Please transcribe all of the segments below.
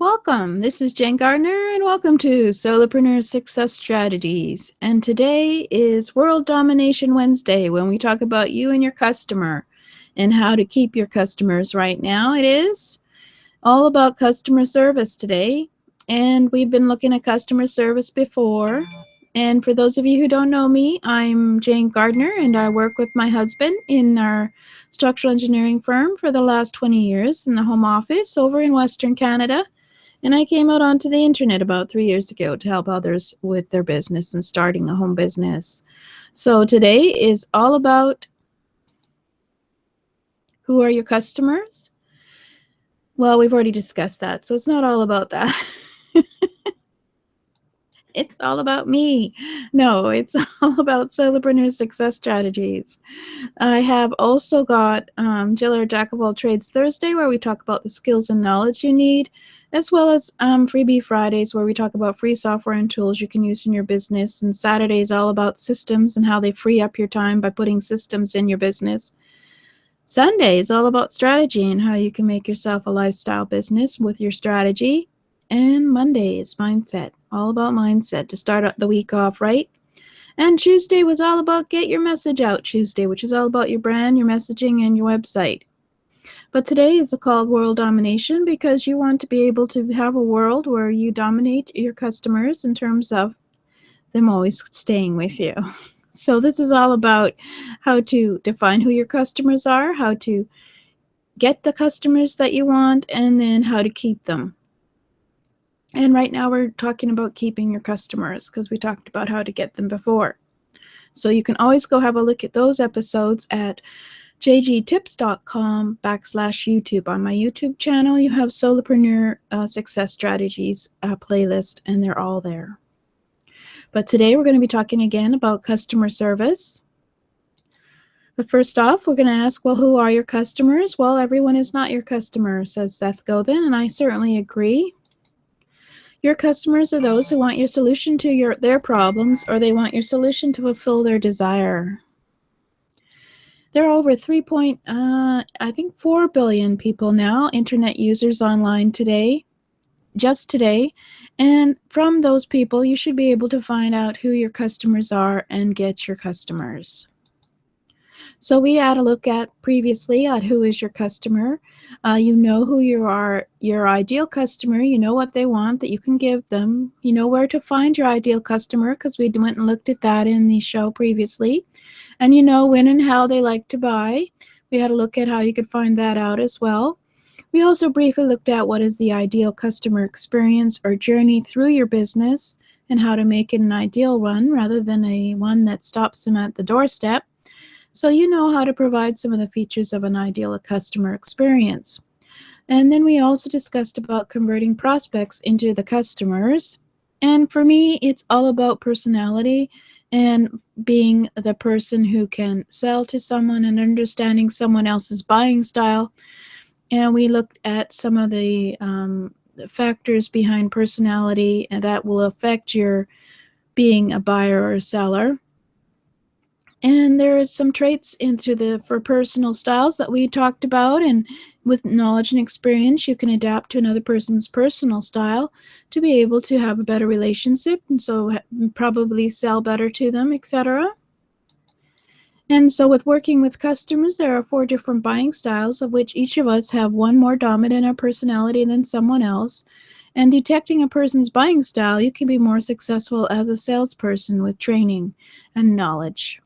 Welcome. This is Jane Gardner, and welcome to Solopreneur Success Strategies. And today is World Domination Wednesday, when we talk about you and your customer and how to keep your customers. Right now, it is all about customer service today. And we've been looking at customer service before. And for those of you who don't know me, I'm Jane Gardner, and I work with my husband in our structural engineering firm for the last 20 years in the home office over in Western Canada. And I came out onto the internet about 3 years ago to help others with their business and starting a home business. So today is all about who are your customers? Well, we've already discussed that, so it's not all about that. It's all about me. No, it's all about solopreneur success strategies. I have also got Jill, our Jack of all trades Thursday, where we talk about the skills and knowledge you need, as well as Freebie Fridays, where we talk about free software and tools you can use in your business. And Saturday is all about systems and how they free up your time by putting systems in your business. Sunday is all about strategy and how you can make yourself a lifestyle business with your strategy. And Monday is mindset, all about mindset to start the week off right. And Tuesday was all about Get Your Message Out Tuesday, which is all about your brand, your messaging, and your website. But today is called World Domination because you want to be able to have a world where you dominate your customers in terms of them always staying with you. So this is all about how to define who your customers are, how to get the customers that you want, and then how to keep them. And right now we're talking about keeping your customers because we talked about how to get them before. So you can always go have a look at those episodes at jgtips.com/YouTube. On my YouTube channel, you have Solopreneur Success Strategies playlist, and they're all there. But today we're going to be talking again about customer service. But first off, we're going to ask, well, who are your customers? Well, everyone is not your customer, says Seth Godin, and I certainly agree. Your customers are those who want your solution to their problems, or they want your solution to fulfill their desire. There are over 4 billion people now, internet users online today, just today. And from those people, you should be able to find out who your customers are and get your customers. So we had a look at previously at who is your customer. You know who you are, your ideal customer. You know what they want that you can give them. You know where to find your ideal customer because we went and looked at that in the show previously. And you know when and how they like to buy. We had a look at how you could find that out as well. We also briefly looked at what is the ideal customer experience or journey through your business and how to make it an ideal one rather than a one that stops them at the doorstep. So you know how to provide some of the features of an ideal customer experience. And then we also discussed about converting prospects into the customers. And for me, it's all about personality and being the person who can sell to someone and understanding someone else's buying style. And we looked at some of the factors behind personality and that will affect your being a buyer or a seller. And there is some traits for personal styles that we talked about, and with knowledge and experience, you can adapt to another person's personal style to be able to have a better relationship, and so probably sell better to them, etc. And so with working with customers, there are 4 different buying styles, of which each of us have one more dominant in our personality than someone else. And detecting a person's buying style, you can be more successful as a salesperson with training and knowledge.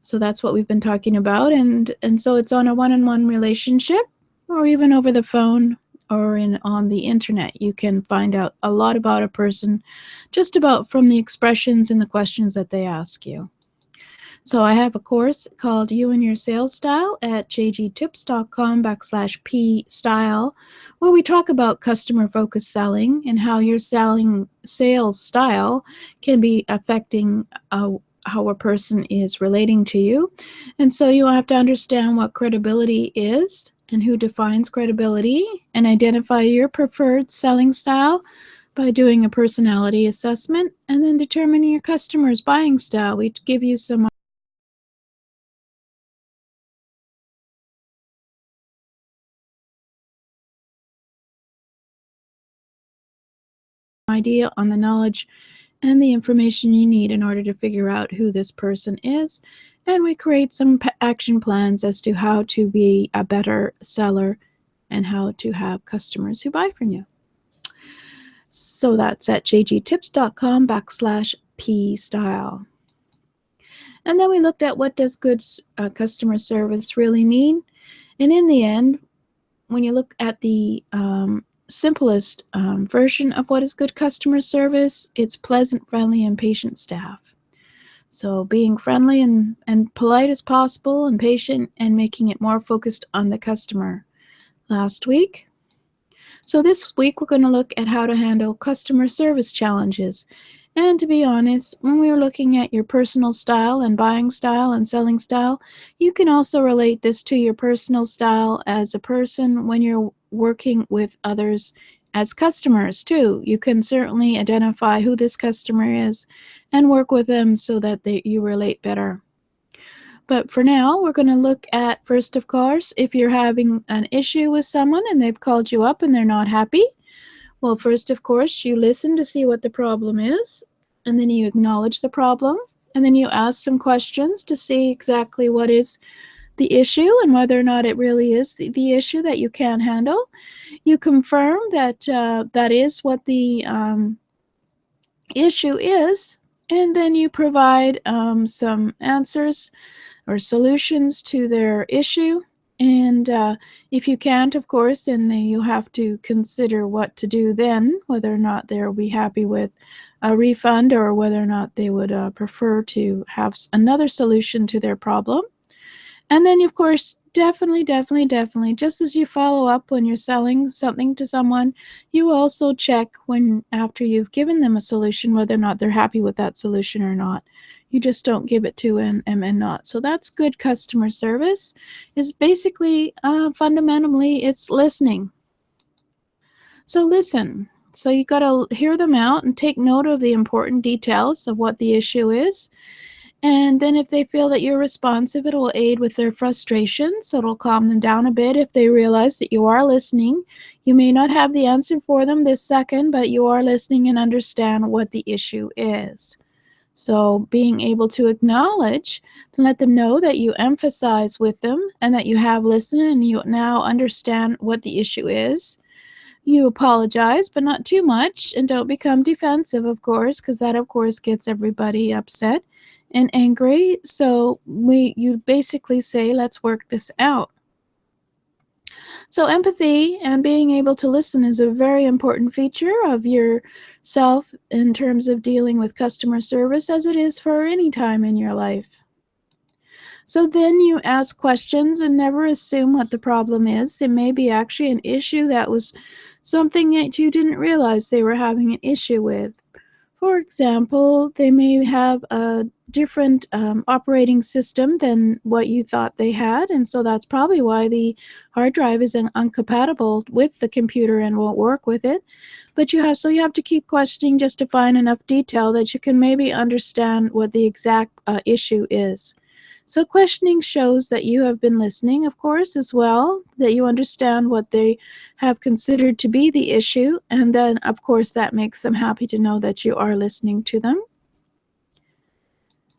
So that's what we've been talking about. And so it's on a one-on-one relationship or even over the phone or on the internet. You can find out a lot about a person just about from the expressions and the questions that they ask you. So I have a course called You and Your Sales Style at jgtips.com/p-style, where we talk about customer-focused selling and how your sales style can be affecting how a person is relating to you. And so you have to understand what credibility is and who defines credibility and identify your preferred selling style by doing a personality assessment and then determining your customer's buying style. We give you some idea on the knowledge and the information you need in order to figure out who this person is. And we create some action plans as to how to be a better seller and how to have customers who buy from you. So that's at jgtips.com/p-style. And then we looked at what does good customer service really mean. And in the end, when you look at the simplest version of what is good customer service, it's pleasant, friendly, and patient staff. So being friendly and polite as possible and patient and making it more focused on the customer last week. So this week we're going to look at how to handle customer service challenges. And to be honest, when we were looking at your personal style and buying style and selling style, you can also relate this to your personal style as a person when you're working with others as customers too. You can certainly identify who this customer is and work with them so that you relate better. But for now, we're going to look at, first of course, if you're having an issue with someone and they've called you up and they're not happy. Well, first, of course, you listen to see what the problem is, and then you acknowledge the problem, and then you ask some questions to see exactly what is the issue and whether or not it really is the issue that you can handle. You confirm that that is what the issue is, and then you provide some answers or solutions to their issue. And if you can't, of course, then you have to consider what to do then, whether or not they'll be happy with a refund or whether or not they would prefer to have another solution to their problem. And then, of course, definitely, just as you follow up when you're selling something to someone, you also check after you've given them a solution, whether or not they're happy with that solution or not. You just don't give it to and not. So that's good customer service. Is basically, fundamentally, it's listening. So listen. So you got to hear them out and take note of the important details of what the issue is. And then if they feel that you're responsive, it will aid with their frustration, so it'll calm them down a bit if they realize that you are listening. You may not have the answer for them this second, but you are listening and understand what the issue is. So being able to acknowledge and let them know that you emphasize with them and that you have listened and you now understand what the issue is. You apologize, but not too much, and don't become defensive, of course, because that, of course, gets everybody upset and angry. So you basically say, let's work this out. So empathy and being able to listen is a very important feature of yourself in terms of dealing with customer service, as it is for any time in your life. So then you ask questions and never assume what the problem is. It may be actually an issue that was something that you didn't realize they were having an issue with. For example, they may have a different operating system than what you thought they had, and so that's probably why the hard drive is incompatible with the computer and won't work with it. But you have to keep questioning just to find enough detail that you can maybe understand what the exact issue is. So questioning shows that you have been listening, of course, as well, that you understand what they have considered to be the issue, and then, of course, that makes them happy to know that you are listening to them.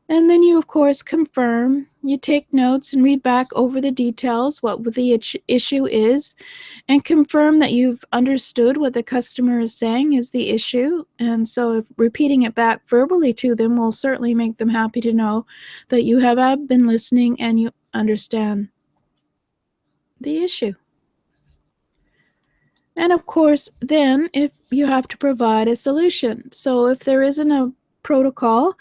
And then you, of course, confirm. You take notes and read back over the details, what the issue is, and confirm that you've understood what the customer is saying is the issue. And so if repeating it back verbally to them will certainly make them happy to know that you have been listening and you understand the issue. And of course, then if you have to provide a solution. So if there isn't a protocol,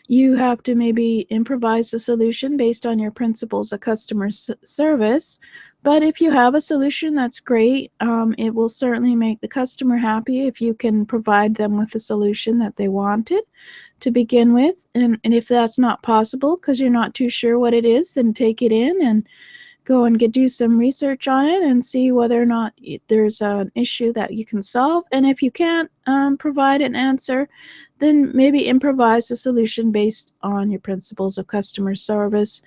you have to maybe improvise a solution based on your principles of customer service. But if you have a solution, that's great. It will certainly make the customer happy if you can provide them with a solution that they wanted to begin with. And if that's not possible because you're not too sure what it is, then take it in and go and do some research on it and see whether or not there's an issue that you can solve. And if you can't provide an answer, then maybe improvise a solution based on your principles of customer service.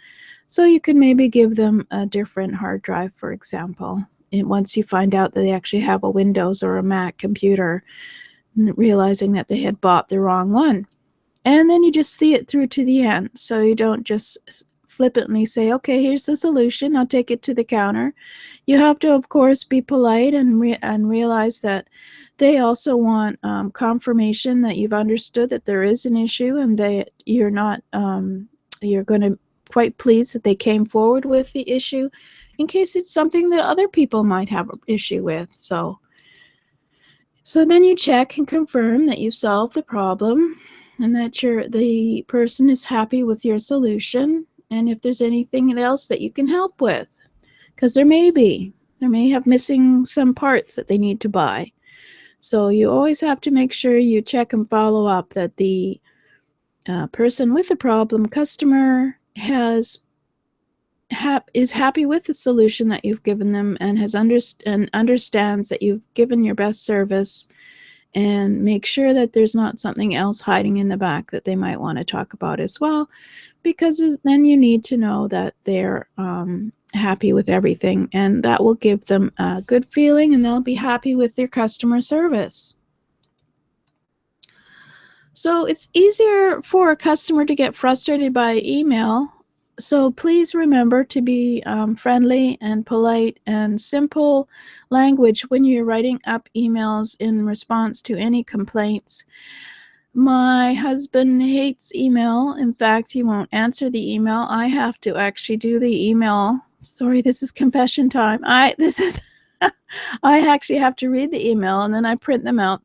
So you can maybe give them a different hard drive, for example. And once you find out that they actually have a Windows or a Mac computer, realizing that they had bought the wrong one. And then you just see it through to the end. So you don't just flippantly say, okay, here's the solution. I'll take it to the counter. You have to, of course, be polite and realize that they also want confirmation that you've understood that there is an issue, and you're not, you're going to quite pleased that they came forward with the issue in case it's something that other people might have an issue with. So then you check and confirm that you've solved the problem and that the person is happy with your solution, and if there's anything else that you can help with, because they may have missing some parts that they need to buy. So you always have to make sure you check and follow up that the person with the problem, customer, is happy with the solution that you've given them and understands that you've given your best service, and make sure that there's not something else hiding in the back that they might want to talk about as well, because then you need to know that they're happy with everything, and that will give them a good feeling, and they'll be happy with their customer service. So it's easier for a customer to get frustrated by email. So please remember to be friendly and polite and simple language when you're writing up emails in response to any complaints. My husband hates email. In fact, he won't answer the email. I have to actually do the email. Sorry, this is confession time. I actually have to read the email, and then I print them out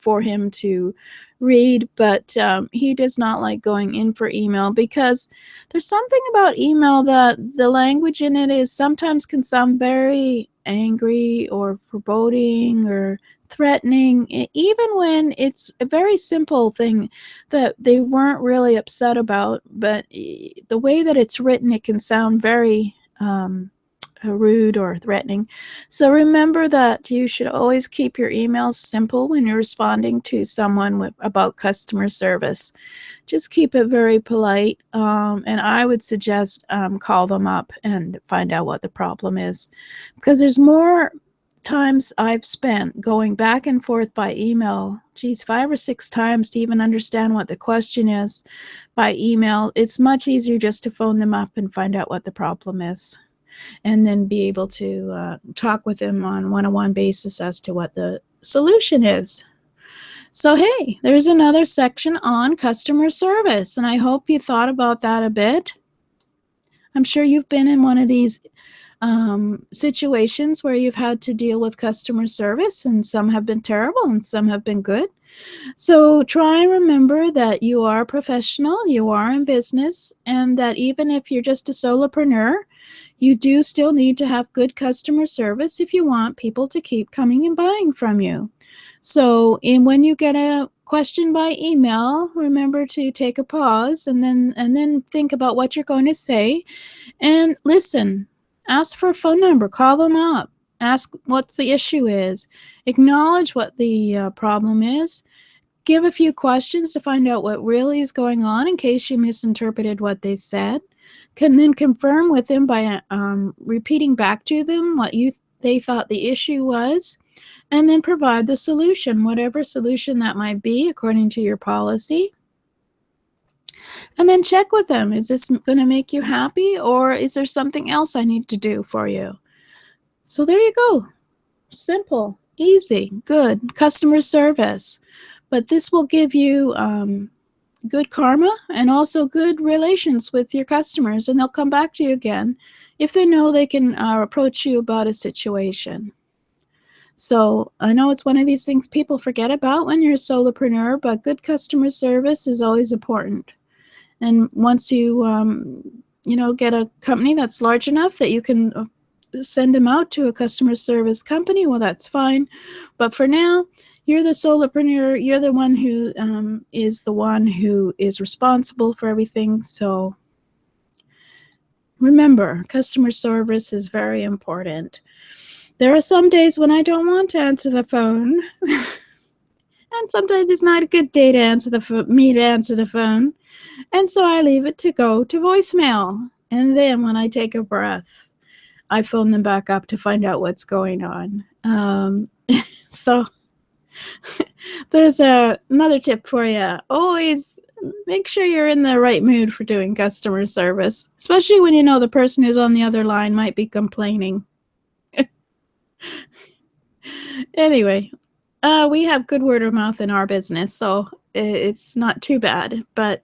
for him to read, but he does not like going in for email, because there's something about email that the language in it is sometimes can sound very angry or foreboding or threatening, even when it's a very simple thing that they weren't really upset about. But the way that it's written, it can sound very rude or threatening. So remember that you should always keep your emails simple when you're responding to someone about customer service. Just keep it very polite, and I would suggest call them up and find out what the problem is, because there's more times I've spent going back and forth by email, 5 or 6 times to even understand what the question is by email. It's much easier just to phone them up and find out what the problem is, and then be able to talk with them on one-on-one basis as to what the solution is. So hey, there's another section on customer service, and I hope you thought about that a bit. I'm sure you've been in one of these situations where you've had to deal with customer service, and some have been terrible and some have been good. So try and remember that you are a professional, you are in business, and that even if you're just a solopreneur, you do still need to have good customer service if you want people to keep coming and buying from you. So when you get a question by email, remember to take a pause and then think about what you're going to say, and listen. Ask for a phone number, call them up, ask what the issue is, acknowledge what the problem is, give a few questions to find out what really is going on in case you misinterpreted what they said. Can then confirm with them by repeating back to them what they thought the issue was, and then provide the solution, whatever solution that might be according to your policy. And then check with them. Is this going to make you happy, or is there something else I need to do for you? So there you go. Simple, easy, good customer service. But this will give you good karma and also good relations with your customers, and they'll come back to you again if they know they can approach you about a situation. So I know it's one of these things people forget about when you're a solopreneur, but good customer service is always important. And once you get a company that's large enough that you can send them out to a customer service company, well, that's fine. But for now, you're the solopreneur. You're the one who is responsible for everything. So remember, customer service is very important. There are some days when I don't want to answer the phone. And sometimes it's not a good day to answer the phone. And so I leave it to go to voicemail. And then when I take a breath, I phone them back up to find out what's going on. So There's another tip for you. Always make sure you're in the right mood for doing customer service, especially when you know the person who's on the other line might be complaining. Anyway, we have good word of mouth in our business, so it's not too bad. But